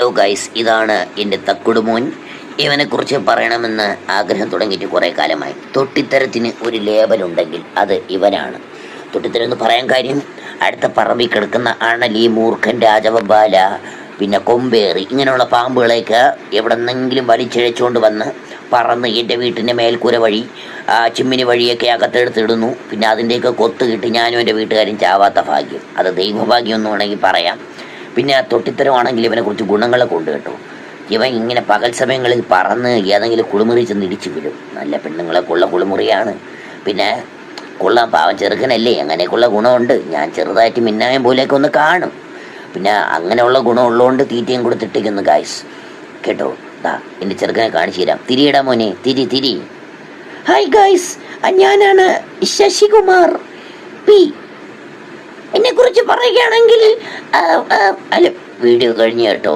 Hello guys, ഇതാണ് എൻ്റെ തക്കുടുമോൻ. ഇവനെക്കുറിച്ച് പറയണമെന്ന് ആഗ്രഹം തുടങ്ങിയിട്ട് കുറേ കാലമായി. തൊട്ടിത്തരത്തിന് ഒരു ലേബലുണ്ടെങ്കിൽ അത് ഇവനാണ്. തൊട്ടിത്തരം എന്ന് പറയാൻ കാര്യം, അടുത്ത പറമ്പിൽ കിടക്കുന്ന അണലി, മൂർഖൻ, രാജവബാല, പിന്നെ കൊമ്പേറി, ഇങ്ങനെയുള്ള പാമ്പുകളെയൊക്കെ എവിടെന്നെങ്കിലും വലിച്ചിഴച്ചുകൊണ്ട് വന്ന് പറന്ന് എൻ്റെ വീട്ടിൻ്റെ മേൽക്കൂര വഴി ചിമ്മിനി വഴിയൊക്കെ അകത്തെടുത്തിടുന്നു. പിന്നെ അതിൻ്റെയൊക്കെ കൊത്ത് കിട്ടി ഞാനും എൻ്റെ വീട്ടുകാരും ചാവാത്ത ഭാഗ്യം. അത് ദൈവഭാഗ്യം എന്ന് വേണമെങ്കിൽ പറയാം. പിന്നെ തൊട്ടിത്തരമാണെങ്കിൽ ഇവനെക്കുറിച്ച് ഗുണങ്ങളൊക്കെ ഉണ്ട് കേട്ടോ. ഇവൻ ഇങ്ങനെ പകൽ സമയങ്ങളിൽ പറന്ന് ഏതെങ്കിലും കുളിമുറി ചെന്ന് ഇടിച്ചു വിടും. നല്ല പെണ്ണുങ്ങളൊക്കെ ഉള്ള കുളിമുറിയാണ്. പിന്നെ കൊള്ളാം, പാവം ചെറുക്കനല്ലേ, അങ്ങനെയൊക്കെയുള്ള ഗുണമുണ്ട്. ഞാൻ ചെറുതായിട്ട് മിന്നായം പോലെയൊക്കെ ഒന്ന് കാണും. പിന്നെ അങ്ങനെയുള്ള ഗുണമുള്ളതുകൊണ്ട് തീറ്റയും കൊടുത്തിട്ടേക്കുന്നു ഗായ്സ് കേട്ടോ. എൻ്റെ ചെറുക്കനെ കാണിച്ചു തരാം. തിരിയിടാ മോനെ, തിരി. ഹായ് ഗായ്സ്, ഞാനാണ് ശശികുമാർ പി. എന്നെ കുറിച്ച് പറയുകയാണെങ്കിൽ അല്ല, വീഡിയോ കഴിഞ്ഞു കേട്ടോ.